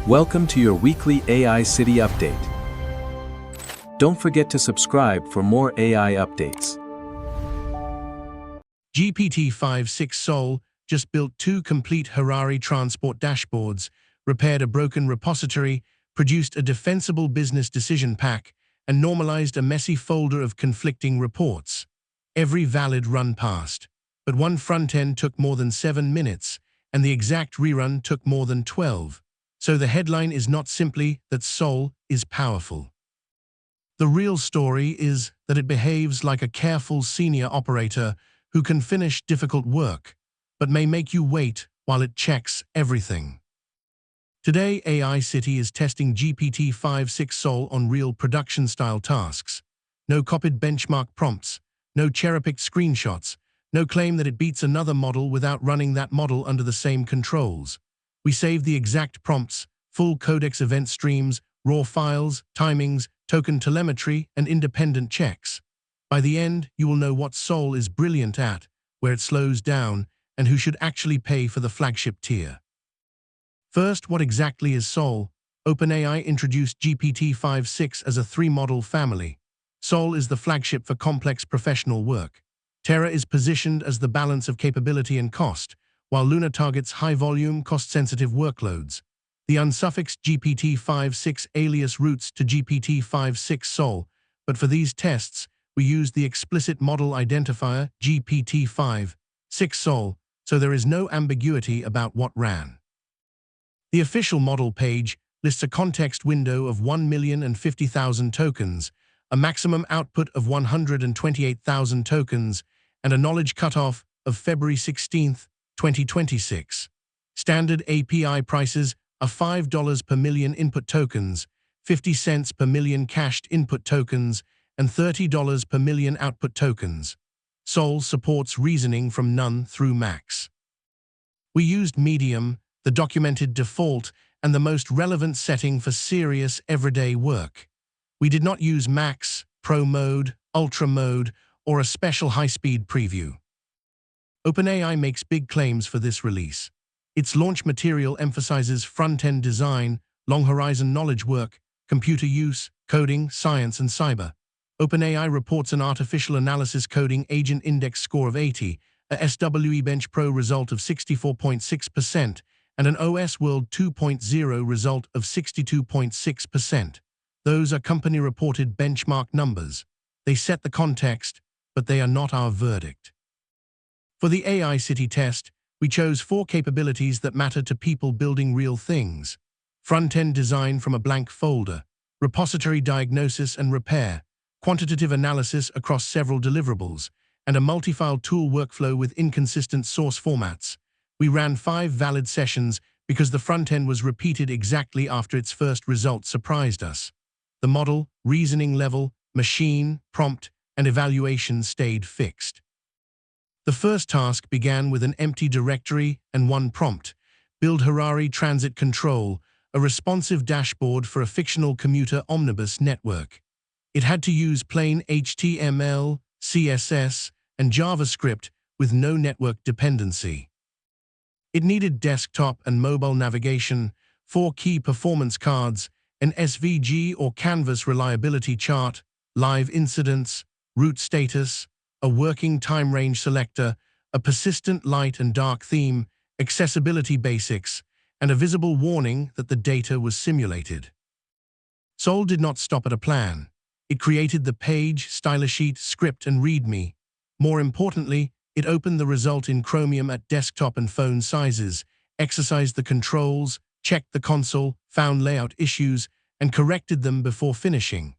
Welcome to your weekly AI City update. Don't forget to subscribe for more AI updates. GPT-5.6 Sol just built 2 complete Harari transport dashboards, repaired a broken repository, produced a defensible business decision pack, and normalized a messy folder of conflicting reports. Every valid run passed, but one front-end took more than 7 minutes, and the exact rerun took more than 12. So the headline is not simply that Sol is powerful. The real story is that it behaves like a careful senior operator who can finish difficult work, but may make you wait while it checks everything. Today, AI City is testing GPT-5.6 Sol on real production-style tasks. No copied benchmark prompts, no cherry-picked screenshots, no claim that it beats another model without running that model under the same controls. We saved the exact prompts, full Codex event streams, raw files, timings, token telemetry, and independent checks. By the end, you will know what Sol is brilliant at, where it slows down, and who should actually pay for the flagship tier. First, what exactly is Sol? OpenAI introduced GPT-5.6 as a 3-model family. Sol is the flagship for complex professional work. Terra is positioned as the balance of capability and cost, while Luna targets high-volume, cost-sensitive workloads. The unsuffixed GPT-5.6 alias routes to GPT-5.6 Sol, but for these tests, we used the explicit model identifier GPT-5.6 Sol, so there is no ambiguity about what ran. The official model page lists a context window of 1,050,000 tokens, a maximum output of 128,000 tokens, and a knowledge cutoff of February 16, 2026. Standard API prices are $5 per million input tokens, 50 cents per million cached input tokens, and $30 per million output tokens. Sol supports reasoning from none through max. We used medium, the documented default, and the most relevant setting for serious everyday work. We did not use max, pro mode, ultra mode, or a special high-speed preview. OpenAI makes big claims for this release. Its launch material emphasizes front-end design, long-horizon knowledge work, computer use, coding, science, and cyber. OpenAI reports an artificial analysis coding agent index score of 80, a SWE Bench Pro result of 64.6%, and an OS World 2.0 result of 62.6%. Those are company-reported benchmark numbers. They set the context, but they are not our verdict. For the AI City test, we chose 4 capabilities that matter to people building real things: front-end design from a blank folder, repository diagnosis and repair, quantitative analysis across several deliverables, and a multi-file tool workflow with inconsistent source formats. We ran 5 valid sessions because the front-end was repeated exactly after its first result surprised us. The model, reasoning level, machine, prompt, and evaluation stayed fixed. The first task began with an empty directory and 1 prompt: build Harari Transit Control, a responsive dashboard for a fictional commuter omnibus network. It had to use plain HTML, CSS, and JavaScript with no network dependency. It needed desktop and mobile navigation, 4 key performance cards, an SVG or Canvas reliability chart, live incidents, root status, a working time range selector, a persistent light and dark theme, accessibility basics, and a visible warning that the data was simulated. Sol did not stop at a plan. It created the page, stylesheet, script, and README. More importantly, it opened the result in Chromium at desktop and phone sizes, exercised the controls, checked the console, found layout issues, and corrected them before finishing.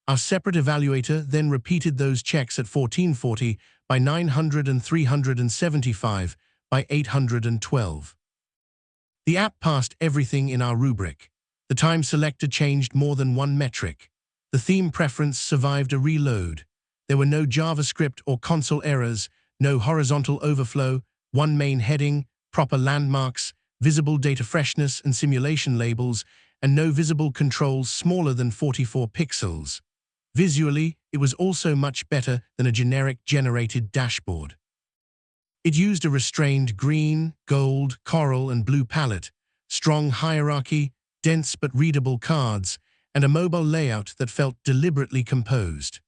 Our separate evaluator then repeated those checks at 1440 by 900 and 375 by 812. The app passed everything in our rubric. The time selector changed more than 1 metric. The theme preference survived a reload. There were no JavaScript or console errors, no horizontal overflow, 1 main heading, proper landmarks, visible data freshness and simulation labels, and no visible controls smaller than 44 pixels. Visually, it was also much better than a generic generated dashboard. It used a restrained green, gold, coral, and blue palette, strong hierarchy, dense but readable cards, and a mobile layout that felt deliberately composed.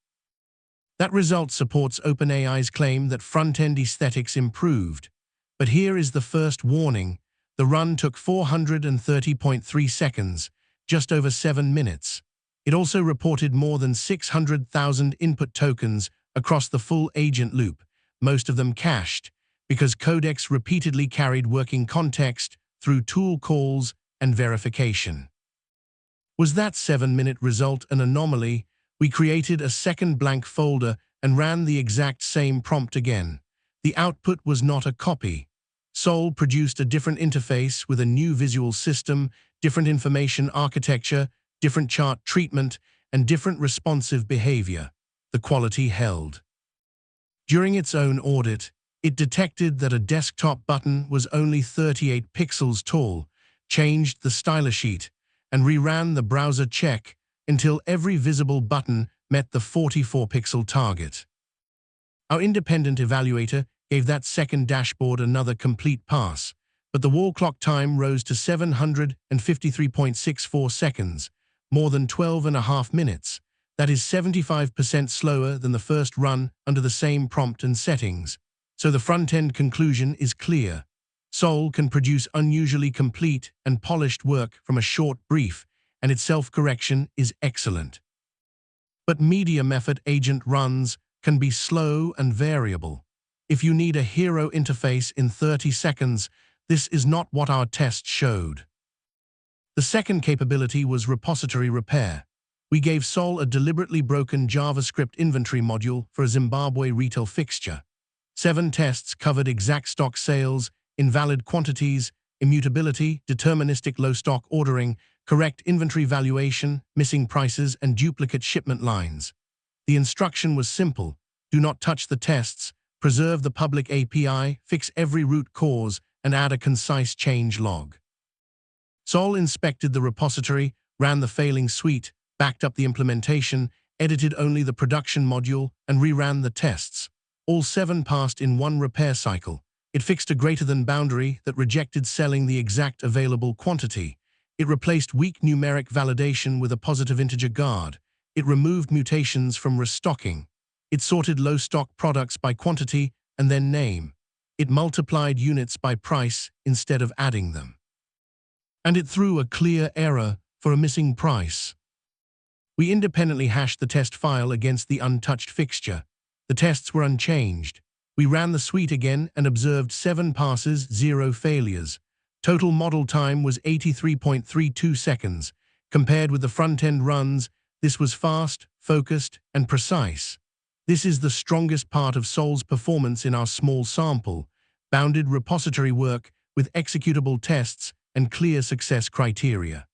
That result supports OpenAI's claim that front-end aesthetics improved. But here is the first warning. The run took 430.3 seconds, just over 7 minutes. It also reported more than 600,000 input tokens across the full agent loop, most of them cached, because Codex repeatedly carried working context through tool calls and verification. Was that 7-minute result an anomaly? We created a second blank folder and ran the exact same prompt again. The output was not a copy. Sol produced a different interface with a new visual system, different information architecture, different chart treatment, and different responsive behavior. The quality held. During its own audit, it detected that a desktop button was only 38 pixels tall, changed the stylesheet, and reran the browser check until every visible button met the 44-pixel target. Our independent evaluator gave that second dashboard another complete pass, but the wall clock time rose to 753.64 seconds, more than 12.5 minutes. That is 75% slower than the first run under the same prompt and settings. So the front-end conclusion is clear. Sol can produce unusually complete and polished work from a short brief, and its self-correction is excellent. But medium effort agent runs can be slow and variable. If you need a hero interface in 30 seconds, this is not what our test showed. The second capability was repository repair. We gave Sol a deliberately broken JavaScript inventory module for a Zimbabwe retail fixture. 7 tests covered exact stock sales, invalid quantities, immutability, deterministic low stock ordering, correct inventory valuation, missing prices, and duplicate shipment lines. The instruction was simple: do not touch the tests, preserve the public API, fix every root cause, and add a concise change log. Sol inspected the repository, ran the failing suite, backed up the implementation, edited only the production module, and reran the tests. All 7 passed in one repair cycle. It fixed a greater than boundary that rejected selling the exact available quantity. It replaced weak numeric validation with a positive integer guard. It removed mutations from restocking. It sorted low stock products by quantity and then name. It multiplied units by price instead of adding them. And it threw a clear error for a missing price. We independently hashed the test file against the untouched fixture. The tests were unchanged. We ran the suite again and observed 7 passes, 0 failures. Total model time was 83.32 seconds. Compared with the front-end runs, this was fast, focused, and precise. This is the strongest part of Sol's performance in our small sample: bounded repository work with executable tests and clear success criteria.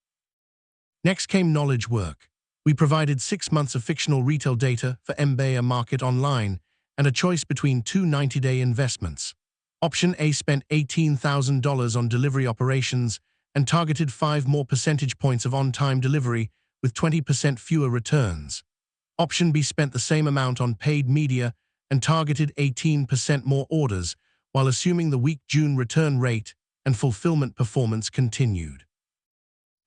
Next came knowledge work. We provided 6 months of fictional retail data for MBA market online and a choice between 2 90-day investments. Option A spent $18,000 on delivery operations and targeted 5 more percentage points of on-time delivery with 20% fewer returns. Option B spent the same amount on paid media and targeted 18% more orders, while assuming the weak June return rate and fulfillment performance continued.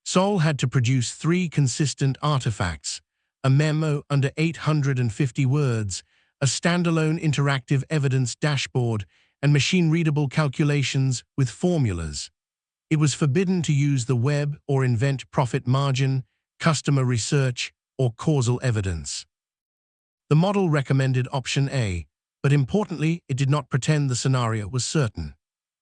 Sol had to produce 3 consistent artifacts: a memo under 850 words, a standalone interactive evidence dashboard, and machine-readable calculations with formulas. It was forbidden to use the web or invent profit margin, customer research, or causal evidence. The model recommended option A, but importantly, it did not pretend the scenario was certain.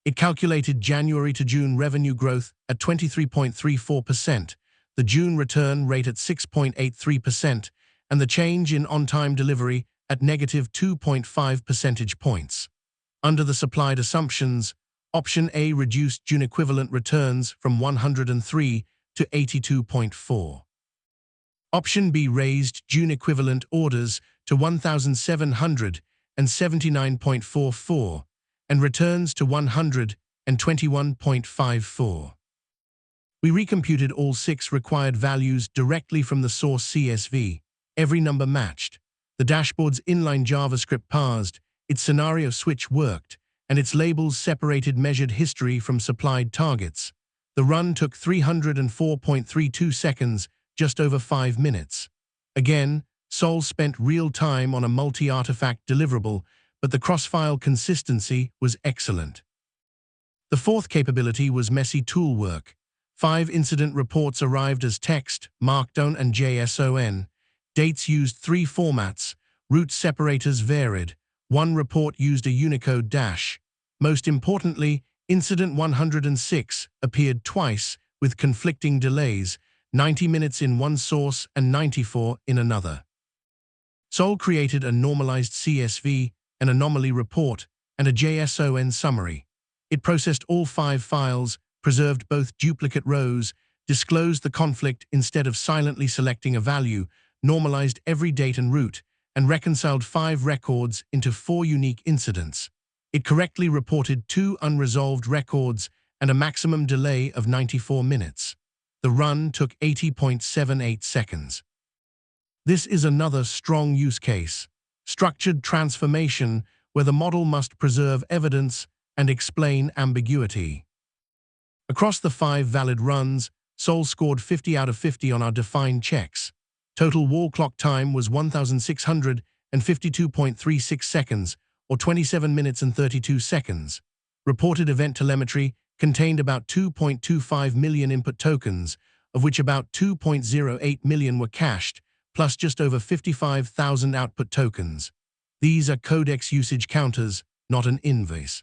It calculated January to June revenue growth at 23.34%, the June return rate at 6.83%, and the change in on-time delivery at negative 2.5 percentage points. Under the supplied assumptions, option A reduced June equivalent returns from 103 to 82.4. Option B raised June equivalent orders to 1,779.44 and returns to 121.54. We recomputed all 6 required values directly from the source CSV. Every number matched. The dashboard's inline JavaScript parsed, its scenario switch worked, and its labels separated measured history from supplied targets. The run took 304.32 seconds, just over 5 minutes. Again, Sol spent real time on a multi-artifact deliverable, but the cross-file consistency was excellent. The fourth capability was messy tool work. 5 incident reports arrived as text, Markdown, and JSON. Dates used 3 formats. Root separators varied. 1 report used a Unicode dash. Most importantly, Incident 106 appeared twice with conflicting delays, 90 minutes in one source and 94 in another. Sol created a normalized CSV, an anomaly report, and a JSON summary. It processed all 5 files, preserved both duplicate rows, disclosed the conflict instead of silently selecting a value, normalized every date and route, and reconciled 5 records into 4 unique incidents. It correctly reported 2 unresolved records and a maximum delay of 94 minutes. The run took 80.78 seconds. This is another strong use case. Structured transformation, where the model must preserve evidence and explain ambiguity. Across the 5 valid runs, Sol scored 50 out of 50 on our defined checks. Total wall clock time was 1,652.36 seconds, or 27 minutes and 32 seconds. Reported event telemetry contained about 2.25 million input tokens, of which about 2.08 million were cached, plus just over 55,000 output tokens. These are Codex usage counters, not an invoice.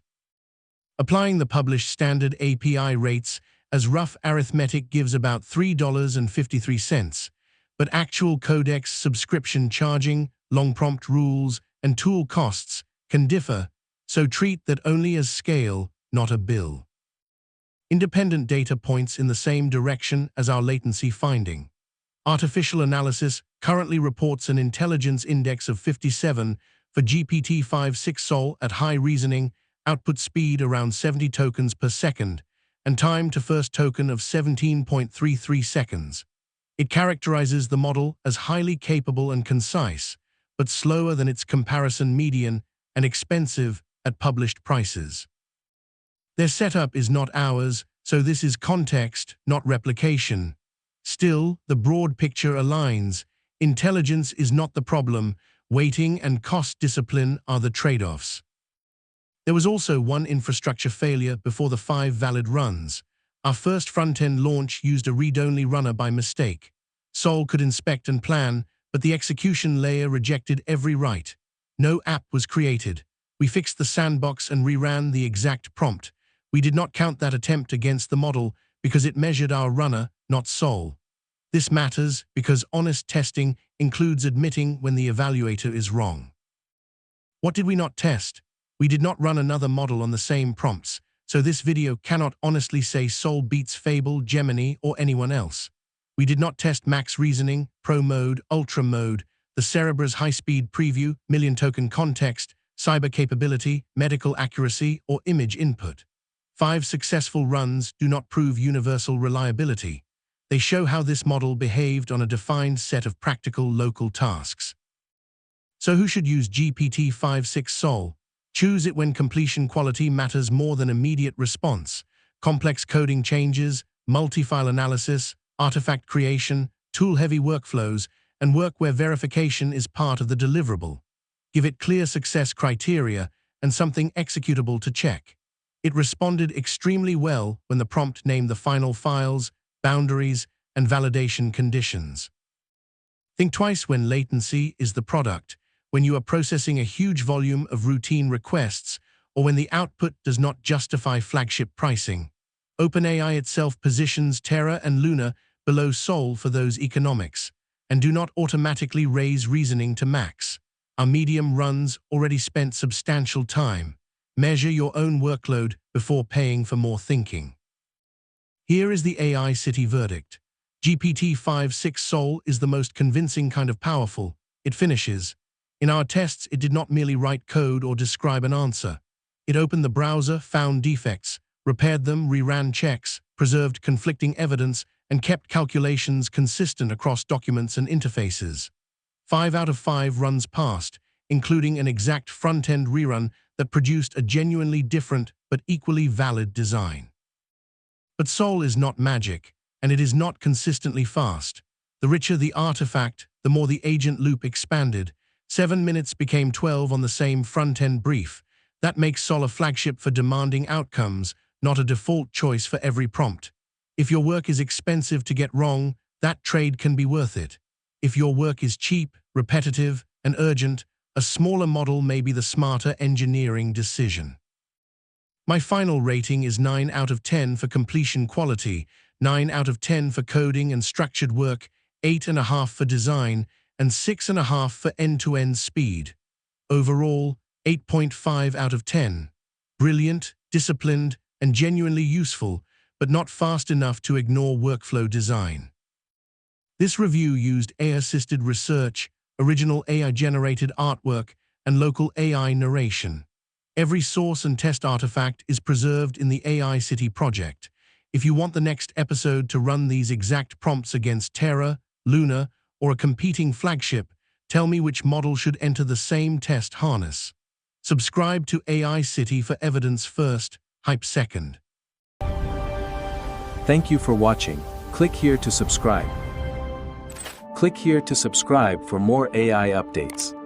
Applying the published standard API rates as rough arithmetic gives about $3.53, but actual Codex subscription charging, long prompt rules, and tool costs can differ, so treat that only as scale, not a bill. Independent data points in the same direction as our latency finding. Artificial analysis currently reports an intelligence index of 57 for GPT-5.6 Sol at high reasoning, output speed around 70 tokens per second, and time to first token of 17.33 seconds. It characterizes the model as highly capable and concise, but slower than its comparison median and expensive at published prices. Their setup is not ours, so this is context, not replication. Still, the broad picture aligns. Intelligence is not the problem. Weighting and cost discipline are the trade-offs. There was also one infrastructure failure before the 5 valid runs. Our first front-end launch used a read-only runner by mistake. Sol could inspect and plan, but the execution layer rejected every write. No app was created. We fixed the sandbox and reran the exact prompt. We did not count that attempt against the model because it measured our runner, not Sol. This matters because honest testing includes admitting when the evaluator is wrong. What did we not test? We did not run another model on the same prompts, so this video cannot honestly say Sol beats Fable, Gemini, or anyone else. We did not test max reasoning, pro mode, ultra mode, the Cerebra's high-speed preview, million-token context, cyber capability, medical accuracy, or image input. 5 successful runs do not prove universal reliability. They show how this model behaved on a defined set of practical local tasks. So who should use GPT-5.6 Sol? Choose it when completion quality matters more than immediate response. Complex coding changes, multi-file analysis, artifact creation, tool-heavy workflows, and work where verification is part of the deliverable. Give it clear success criteria and something executable to check. It responded extremely well when the prompt named the final files, boundaries, and validation conditions. Think twice when latency is the product, when you are processing a huge volume of routine requests, or when the output does not justify flagship pricing. OpenAI itself positions Terra and Luna below Sol for those economics, and do not automatically raise reasoning to max. Our medium runs already spent substantial time. Measure your own workload before paying for more thinking. Here is the AI City verdict. GPT-5.6 Sol is the most convincing kind of powerful. It finishes. In our tests, it did not merely write code or describe an answer. It opened the browser, found defects, repaired them, reran checks, preserved conflicting evidence, and kept calculations consistent across documents and interfaces. 5 out of 5 runs passed, including an exact front-end rerun that produced a genuinely different but equally valid design. But Sol is not magic, and it is not consistently fast. The richer the artifact, the more the agent loop expanded. 7 minutes became 12 on the same front-end brief. That makes Sol a flagship for demanding outcomes, not a default choice for every prompt. If your work is expensive to get wrong, that trade can be worth it. If your work is cheap, repetitive, and urgent, a smaller model may be the smarter engineering decision. My final rating is 9 out of 10 for completion quality, 9 out of 10 for coding and structured work, 8.5 for design, and 6.5 for end-to-end speed. Overall, 8.5 out of 10. Brilliant, disciplined, and genuinely useful, but not fast enough to ignore workflow design. This review used AI-assisted research, original AI-generated artwork, and local AI narration. Every source and test artifact is preserved in the AI City project. If you want the next episode to run these exact prompts against Terra, Luna, or a competing flagship, tell me which model should enter the same test harness. Subscribe to AI City for evidence first, hype second. Thank you for watching. Click here to subscribe. Click here to subscribe for more AI updates.